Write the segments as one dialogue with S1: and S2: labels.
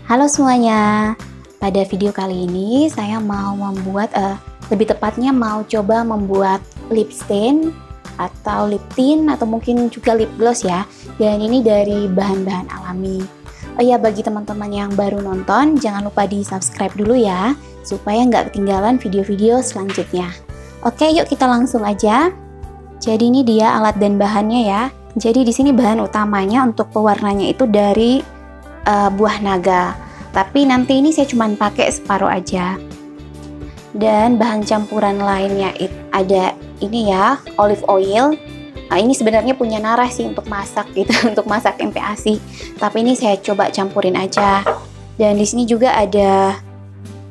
S1: Halo semuanya, pada video kali ini saya mau membuat, lebih tepatnya mau coba membuat lip stain atau lip tint atau mungkin juga lip gloss ya. Dan ini dari bahan-bahan alami. Oh ya, bagi teman-teman yang baru nonton, jangan lupa di subscribe dulu ya, supaya nggak ketinggalan video-video selanjutnya. Oke, yuk kita langsung aja. Jadi ini dia alat dan bahannya ya. Jadi di sini bahan utamanya untuk pewarnanya itu dari buah naga, tapi nanti ini saya cuma pakai separuh aja. Dan bahan campuran lainnya ada ini ya, olive oil. Nah, ini sebenarnya punya Nara sih untuk masak gitu, untuk masak MPASI. Tapi ini saya coba campurin aja. Dan di sini juga ada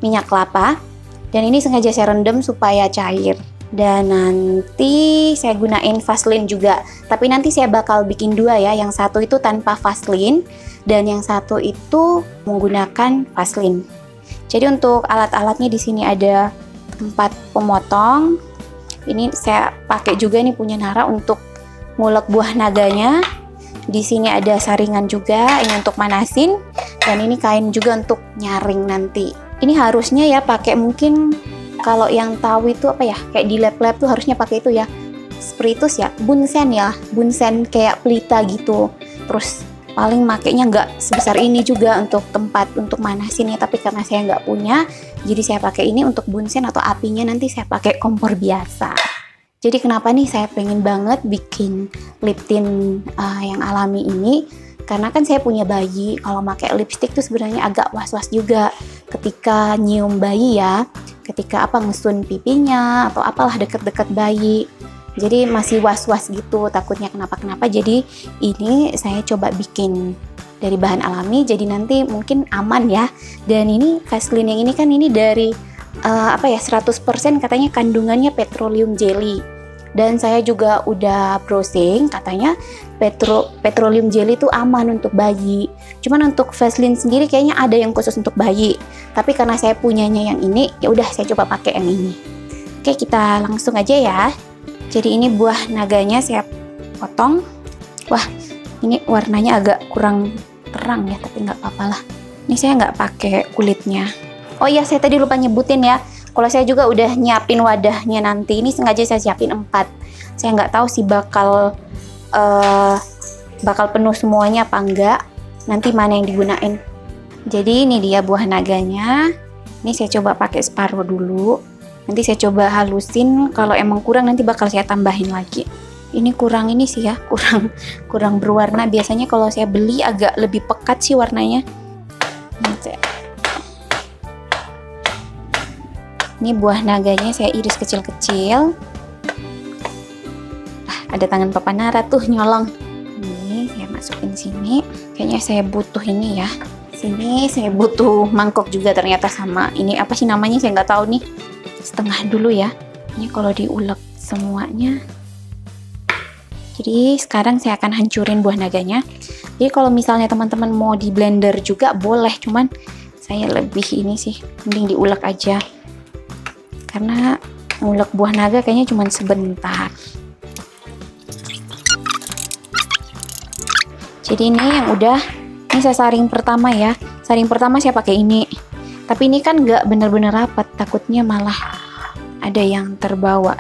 S1: minyak kelapa. Dan ini sengaja saya rendam supaya cair. Dan nanti saya gunain Vaseline juga. Tapi nanti saya bakal bikin dua ya. Yang satu itu tanpa Vaseline. Dan yang satu itu menggunakan Vaseline. Jadi untuk alat-alatnya di sini ada tempat pemotong. Ini saya pakai juga nih punya Nara untuk ngulek buah naganya. Di sini ada saringan juga, ini untuk manasin. Dan ini kain juga untuk nyaring nanti. Ini harusnya ya pakai mungkin kalau yang tahu itu apa ya, kayak di lab-lab tuh harusnya pakai itu ya, spiritus ya, bunsen ya, bunsen kayak pelita gitu. Terus paling makainya nggak sebesar ini juga untuk tempat untuk manasinnya, tapi karena saya nggak punya, jadi saya pakai ini untuk bunsen atau apinya nanti saya pakai kompor biasa. Jadi kenapa nih saya pengen banget bikin lip tint yang alami ini? Karena kan saya punya bayi, kalau pakai lipstick tuh sebenarnya agak was-was juga ketika nyium bayi ya, ketika ngesun pipinya atau apalah deket-deket bayi. Jadi masih was-was gitu, takutnya kenapa-kenapa. Jadi ini saya coba bikin dari bahan alami, jadi nanti mungkin aman ya. Dan ini Vaseline yang ini kan ini dari 100% katanya kandungannya petroleum jelly. Dan saya juga udah browsing, katanya petroleum jelly itu aman untuk bayi. Cuman untuk Vaseline sendiri kayaknya ada yang khusus untuk bayi. Tapi karena saya punyanya yang ini, ya udah saya coba pakai yang ini. Oke, kita langsung aja ya. Jadi ini buah naganya saya potong. Wah, ini warnanya agak kurang terang ya, tapi nggak apa-apa lah. Ini saya nggak pakai kulitnya. Oh iya, saya tadi lupa nyebutin ya. Kalau saya juga udah nyiapin wadahnya nanti. Ini sengaja saya siapin 4. Saya nggak tahu sih bakal penuh semuanya apa enggak. Nanti mana yang digunain. Jadi ini dia buah naganya. Ini saya coba pakai separuh dulu. Nanti saya coba halusin, kalau emang kurang nanti bakal saya tambahin lagi. Ini kurang ini sih ya, kurang berwarna. Biasanya kalau saya beli agak lebih pekat sih warnanya. Ini buah naganya saya iris kecil-kecil. Ada tangan Papa Nara tuh nyolong. Ini saya masukin sini. Kayaknya saya butuh ini ya. Sini saya butuh mangkok juga ternyata sama. Ini apa sih namanya saya nggak tahu nih. Setengah dulu ya. Ini kalau diulek semuanya. Jadi sekarang saya akan hancurin buah naganya. Jadi kalau misalnya teman-teman mau di blender juga boleh, cuman saya lebih ini sih, mending diulek aja. Karena ngulek buah naga kayaknya cuman sebentar. Jadi ini yang udah, ini saya saring pertama ya. Saring pertama saya pakai ini. Tapi ini kan nggak bener-bener rapat, takutnya malah ada yang terbawa.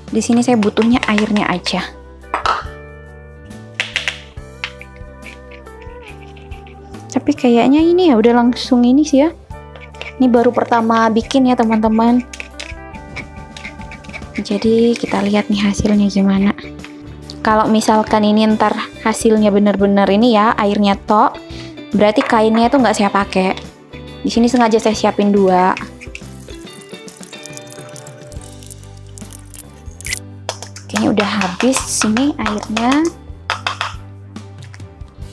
S1: Di sini saya butuhnya airnya aja. Tapi kayaknya ini ya udah langsung ini sih ya. Ini baru pertama bikin ya teman-teman. Jadi kita lihat nih hasilnya gimana. Kalau misalkan ini ntar hasilnya bener-bener ini ya, airnya tok, berarti kainnya tuh nggak saya pakai. Di sini sengaja saya siapin 2. Kayaknya udah habis sini airnya.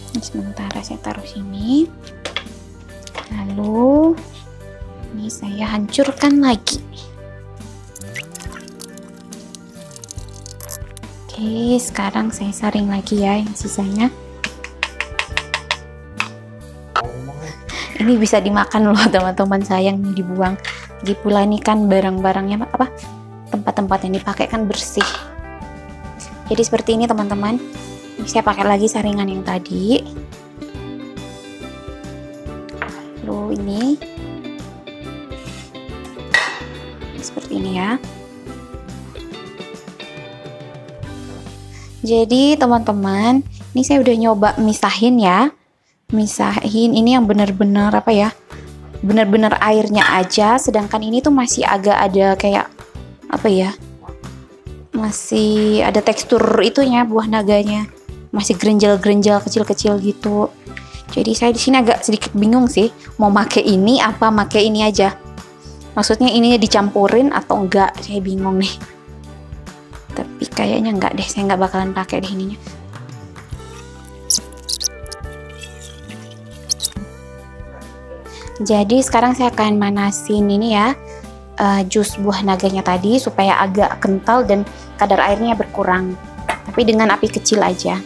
S1: Ini sementara saya taruh sini. Lalu ini saya hancurkan lagi. Oke, sekarang saya saring lagi ya yang sisanya. Ini bisa dimakan loh teman-teman, sayang dibuang. Lagi pula ini kan barang-barangnya tempat-tempat yang dipakai kan bersih. Jadi seperti ini teman-teman. Saya pakai lagi saringan yang tadi. Seperti ini ya. Jadi teman-teman, ini saya udah nyoba misahin ya. Misahin ini yang benar-benar apa ya? Benar-benar airnya aja, sedangkan ini tuh masih agak ada kayak apa ya? Masih ada tekstur itunya, buah naganya. Masih grenjel-grenjel kecil-kecil gitu. Jadi saya di sini agak sedikit bingung sih, mau pakai ini apa pakai ini aja. Maksudnya ini dicampurin atau enggak? Saya bingung nih. Tapi kayaknya enggak deh, saya nggak bakalan pakai deh ininya. Jadi sekarang saya akan manasin ini ya, jus buah naganya tadi supaya agak kental dan kadar airnya berkurang. Tapi dengan api kecil aja.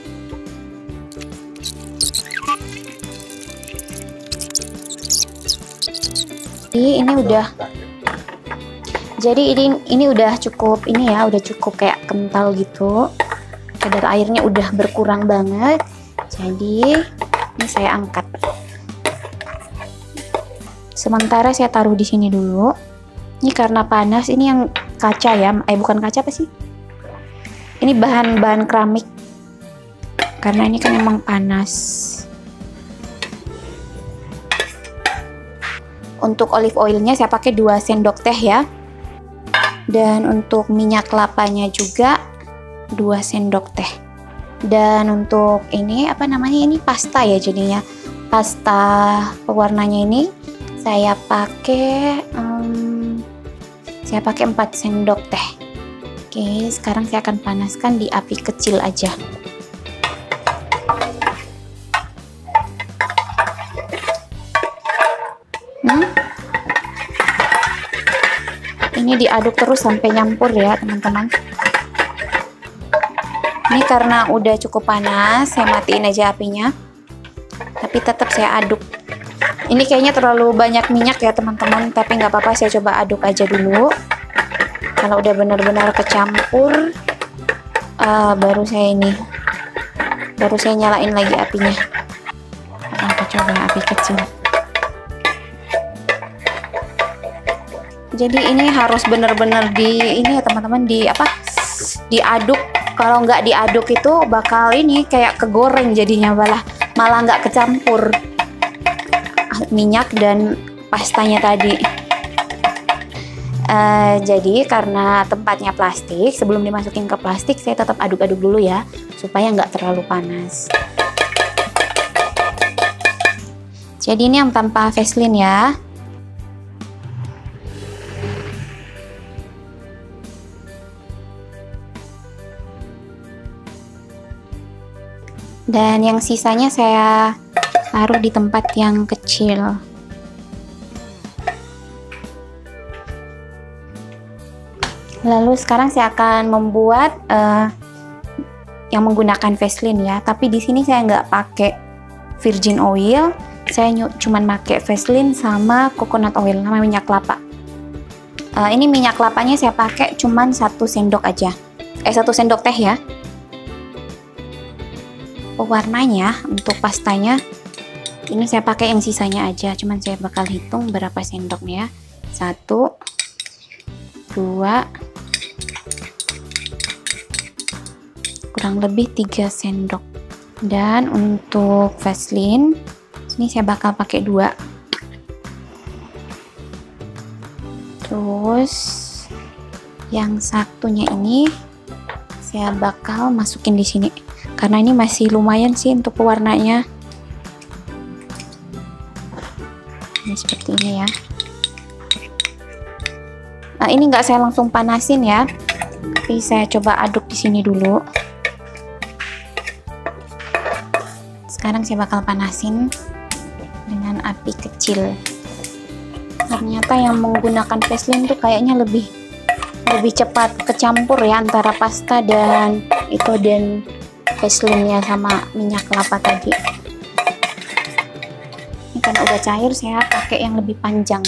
S1: Jadi ini udah cukup ini ya, udah cukup kayak kental gitu. Kadar airnya udah berkurang banget. Jadi ini saya angkat. Sementara saya taruh di sini dulu. Ini karena panas, ini yang kaca ya, bukan kaca apa sih? Ini bahan keramik. Karena ini kan emang panas. Untuk olive oilnya saya pakai 2 sendok teh ya. Dan untuk minyak kelapanya juga 2 sendok teh. Dan untuk ini apa namanya, ini pasta ya jadinya. Pasta pewarnanya ini saya pakai 4 sendok teh. Oke, sekarang saya akan panaskan di api kecil aja. Ini diaduk terus sampai nyampur ya teman-teman. Ini karena udah cukup panas, saya matiin aja apinya. Tapi tetap saya aduk. Ini kayaknya terlalu banyak minyak ya teman-teman, tapi nggak apa-apa, saya coba aduk aja dulu. Kalau udah benar-benar kecampur, baru saya nyalain lagi apinya. Kita coba api kecil. Jadi ini harus benar-benar ini ya teman-teman, diaduk. Kalau nggak diaduk itu bakal ini kayak kegoreng jadinya, malah nggak kecampur minyak dan pastanya tadi. Jadi karena tempatnya plastik, sebelum dimasukin ke plastik saya tetap aduk-aduk dulu ya, supaya nggak terlalu panas. Jadi ini yang tanpa Vaseline ya. Dan yang sisanya saya taruh di tempat yang kecil. Lalu sekarang saya akan membuat yang menggunakan Vaseline ya. Tapi di sini saya nggak pakai virgin oil, saya cuman pakai Vaseline sama coconut oil, nama minyak kelapa. Ini minyak kelapanya saya pakai cuman 1 sendok aja, 1 sendok teh ya. Pewarnanya untuk pastanya ini saya pakai yang sisanya aja, cuman saya bakal hitung berapa sendoknya. 1, 2, kurang lebih 3 sendok. Dan untuk Vaseline ini saya bakal pakai 2. Terus yang satunya ini saya bakal masukin di sini karena ini masih lumayan sih untuk pewarnanya. Ini seperti ini ya. Nah, ini nggak saya langsung panasin ya, tapi saya coba aduk di sini dulu. Sekarang saya bakal panasin dengan api kecil. Ternyata yang menggunakan Vaseline tuh kayaknya lebih cepat kecampur ya antara pasta dan Vaseline-nya sama minyak kelapa tadi. Ini karena udah cair, saya pakai yang lebih panjang.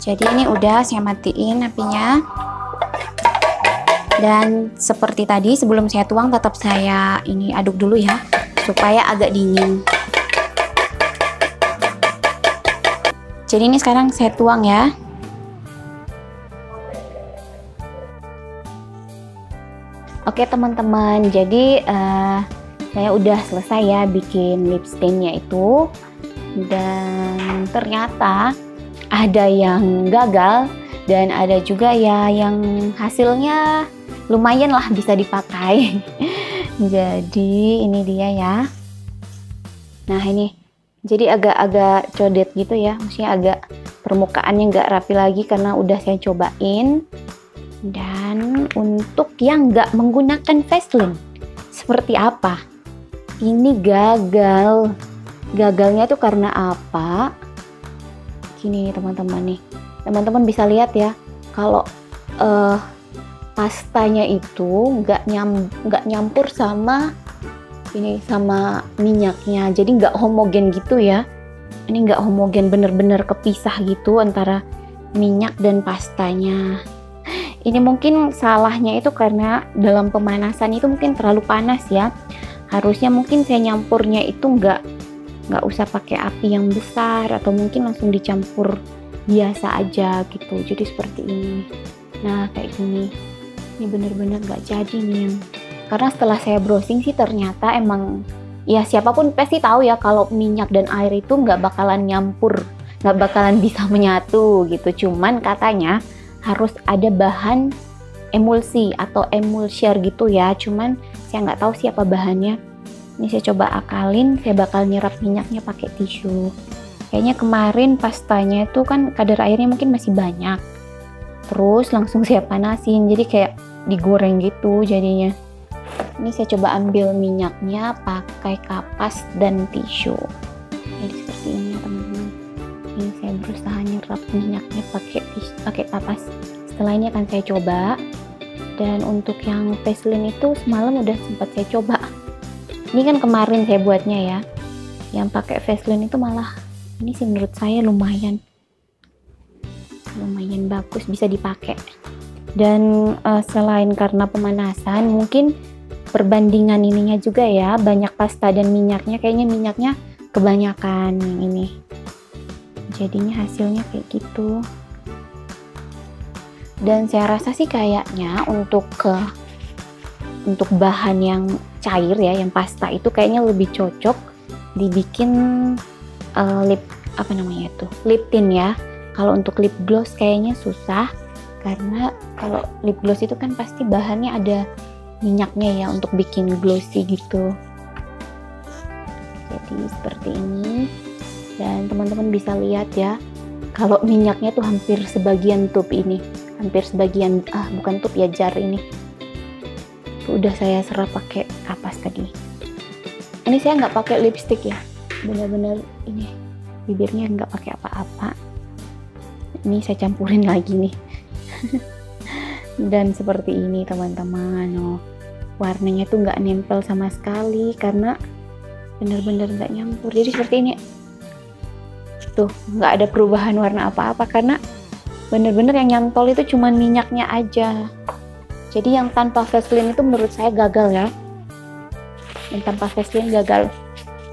S1: Jadi ini udah saya matiin apinya. Dan seperti tadi sebelum saya tuang tetap saya ini aduk dulu ya, supaya agak dingin. Jadi ini sekarang saya tuang ya. Oke teman-teman, jadi saya udah selesai ya bikin lip stain-nya itu, dan ternyata ada yang gagal dan ada juga ya yang hasilnya lumayan lah bisa dipakai. Jadi ini dia ya. Nah ini jadi agak-agak codet gitu ya, maksudnya agak permukaannya nggak rapi lagi karena udah saya cobain. Dan untuk yang nggak menggunakan Vaseline seperti apa? Ini gagal. Gagalnya itu karena apa? Gini teman-teman nih, teman-teman bisa lihat ya, kalau pastanya itu nggak nyampur sama ini, sama minyaknya, jadi nggak homogen gitu ya. Ini nggak homogen, bener-bener kepisah gitu antara minyak dan pastanya. Ini mungkin salahnya itu karena dalam pemanasan itu mungkin terlalu panas ya. Harusnya mungkin saya nyampurnya itu nggak usah pakai api yang besar, atau mungkin langsung dicampur biasa aja gitu. Jadi seperti ini. Nah kayak gini. Ini bener-bener nggak jadi nih. Karena setelah saya browsing sih ternyata emang ya siapapun pasti tahu ya kalau minyak dan air itu nggak bakalan nyampur, nggak bakalan bisa menyatu gitu. Cuman katanya harus ada bahan emulsi atau emulsier gitu ya, cuman saya nggak tahu siapa bahannya. Ini saya coba akalin, saya bakal nyerap minyaknya pakai tisu. Kayaknya kemarin pastanya itu kan kadar airnya mungkin masih banyak, terus langsung saya panasin jadi kayak digoreng gitu jadinya. Ini saya coba ambil minyaknya pakai kapas dan tisu. Jadi seperti ini ya teman-teman. Ini saya berusaha nyerap minyaknya pakai kapas. Setelah ini akan saya coba. Dan untuk yang Vaseline itu semalam udah sempat saya coba. Ini kan kemarin saya buatnya ya. Yang pakai Vaseline itu malah ini sih menurut saya lumayan bagus, bisa dipakai. Dan selain karena pemanasan, mungkin perbandingan ininya juga ya, banyak pasta dan minyaknya, kayaknya minyaknya kebanyakan yang ini. Jadinya hasilnya kayak gitu. Dan saya rasa sih kayaknya untuk bahan yang cair ya, yang pasta itu kayaknya lebih cocok dibikin lip tint ya. Kalau untuk lip gloss kayaknya susah, karena kalau lip gloss itu kan pasti bahannya ada minyaknya ya untuk bikin glossy gitu. Jadi seperti ini. Dan teman-teman bisa lihat ya, kalau minyaknya tuh hampir sebagian tub ini, hampir sebagian bukan tub ya, jar ini. Tuh udah saya serap pakai kapas tadi. Ini saya nggak pakai lipstick ya, bener-bener ini bibirnya nggak pakai apa-apa. Ini saya campurin lagi nih. Dan seperti ini teman-teman, warnanya tuh nggak nempel sama sekali karena bener-bener nggak nyampur. Jadi seperti ini. Tuh nggak ada perubahan warna apa-apa karena bener-bener yang nyantol itu cuman minyaknya aja. Jadi yang tanpa Vaseline itu menurut saya gagal ya, yang tanpa Vaseline gagal.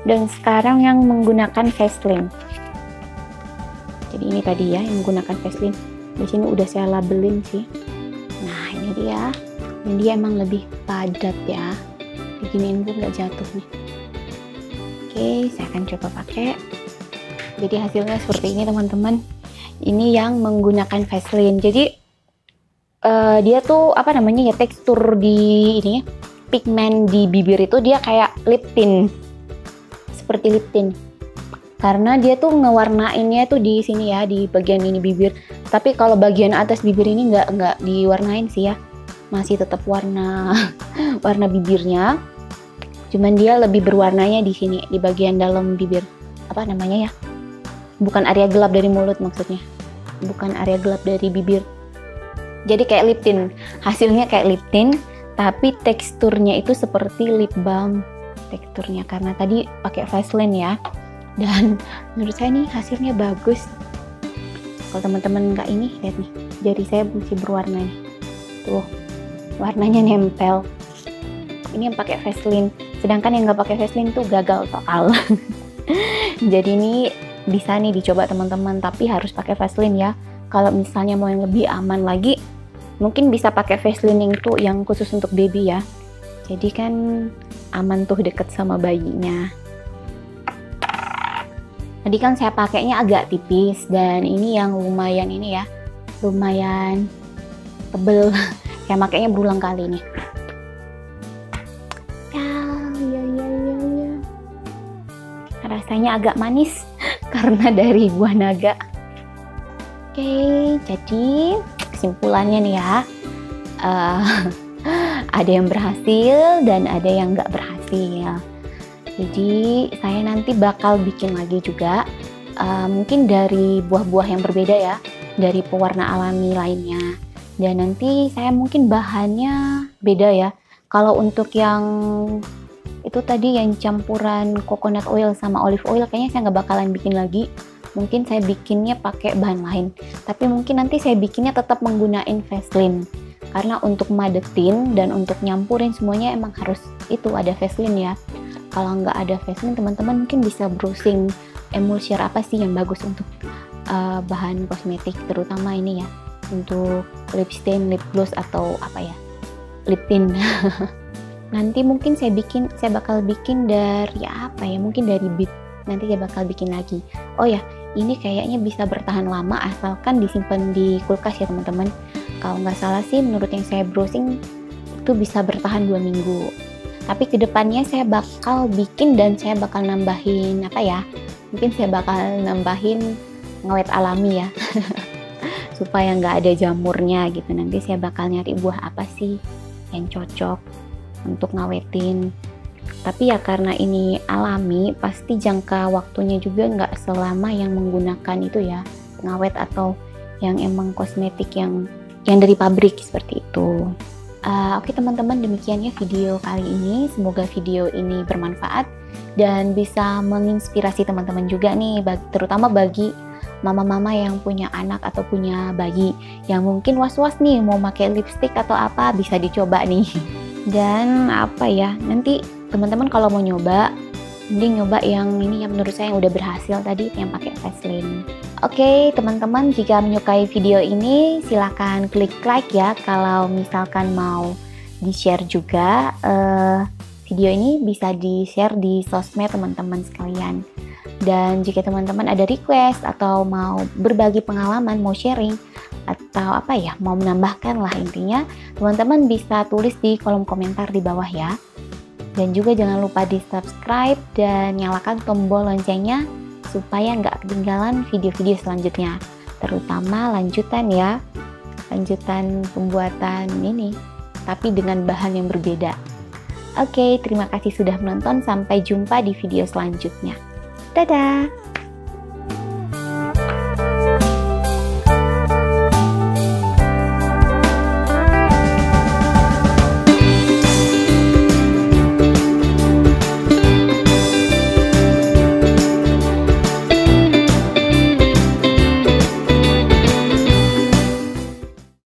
S1: Dan sekarang yang menggunakan Vaseline, jadi ini tadi ya yang menggunakan Vaseline, di sini udah saya labelin sih. Nah ini dia emang lebih padat ya, beginiin pun nggak jatuh nih. Oke, saya akan coba pakai. Jadi hasilnya seperti ini teman-teman. Ini yang menggunakan Vaseline. Jadi dia tuh apa namanya ya, tekstur di ini pigmen di bibir itu dia kayak lip tint, seperti lip tint. Karena dia tuh ngewarnainnya tuh di sini ya, di bagian ini bibir. Tapi kalau bagian atas bibir ini nggak diwarnain sih ya, masih tetap warna bibirnya. Cuman dia lebih berwarnanya di sini, di bagian dalam bibir. Apa namanya ya? Bukan area gelap dari mulut maksudnya, bukan area gelap dari bibir. Jadi kayak lip tint, hasilnya kayak lip tint, tapi teksturnya itu seperti lip balm teksturnya karena tadi pakai Vaseline ya. Dan menurut saya nih hasilnya bagus. Kalau teman-teman nggak ini, lihat nih, jari saya masih berwarna nih. Tuh, warnanya nempel. Ini yang pakai Vaseline. Sedangkan yang nggak pakai Vaseline tuh gagal total. Jadi ini bisa nih dicoba teman-teman, tapi harus pakai Vaseline ya. Kalau misalnya mau yang lebih aman lagi, mungkin bisa pakai Vaseline yang khusus untuk baby ya. Jadi kan aman tuh deket sama bayinya. Tadi kan saya pakainya agak tipis, dan ini yang lumayan ini ya, lumayan tebel. Saya pakainya berulang kali nih. Ya. Rasanya agak manis karena dari buah naga. Oke, jadi kesimpulannya nih ya, ada yang berhasil dan ada yang nggak berhasil. Jadi saya nanti bakal bikin lagi juga, mungkin dari buah-buah yang berbeda ya, dari pewarna alami lainnya. Dan nanti saya mungkin bahannya beda ya. Kalau untuk yang itu tadi yang campuran coconut oil sama olive oil, kayaknya saya nggak bakalan bikin lagi. Mungkin saya bikinnya pakai bahan lain. Tapi mungkin nanti saya bikinnya tetap menggunakan Vaseline. Karena untuk madetin dan untuk nyampurin semuanya emang harus itu ada Vaseline ya. Kalau nggak ada Vaseline, teman-teman mungkin bisa browsing emulsier apa sih yang bagus untuk bahan kosmetik, terutama ini ya, untuk lip stain, lip gloss, atau apa ya, lip tint. Nanti mungkin saya bakal bikin dari apa ya, mungkin dari bead. Nanti saya bakal bikin lagi. Oh ya, ini kayaknya bisa bertahan lama asalkan disimpan di kulkas ya teman-teman. Kalau nggak salah sih, menurut yang saya browsing itu bisa bertahan 2 minggu. Tapi kedepannya saya bakal bikin dan saya bakal nambahin apa ya? Mungkin saya bakal nambahin ngawet alami ya, supaya nggak ada jamurnya gitu. Nanti saya bakal nyari buah apa sih yang cocok untuk ngawetin. Tapi ya karena ini alami, pasti jangka waktunya juga nggak selama yang menggunakan itu ya, ngawet atau yang emang kosmetik yang dari pabrik seperti itu. Oke teman-teman, demikian ya video kali ini. Semoga video ini bermanfaat dan bisa menginspirasi teman-teman juga nih, terutama bagi mama-mama yang punya anak atau punya bayi yang mungkin was-was nih mau pakai lipstick atau apa, bisa dicoba nih. Dan apa ya, nanti teman-teman kalau mau nyoba, mending nyoba yang ini yang menurut saya yang udah berhasil tadi, yang pakai Vaseline. Oke teman-teman, jika menyukai video ini silahkan klik like ya. Kalau misalkan mau di-share juga, video ini bisa di-share di sosmed teman-teman sekalian. Dan jika teman-teman ada request atau mau berbagi pengalaman, mau sharing, atau apa ya, mau menambahkan lah intinya, teman-teman bisa tulis di kolom komentar di bawah ya. Dan juga jangan lupa di subscribe dan nyalakan tombol loncengnya supaya nggak ketinggalan video-video selanjutnya, terutama lanjutan ya, lanjutan pembuatan ini tapi dengan bahan yang berbeda. Oke, terima kasih sudah menonton, sampai jumpa di video selanjutnya. Dadah.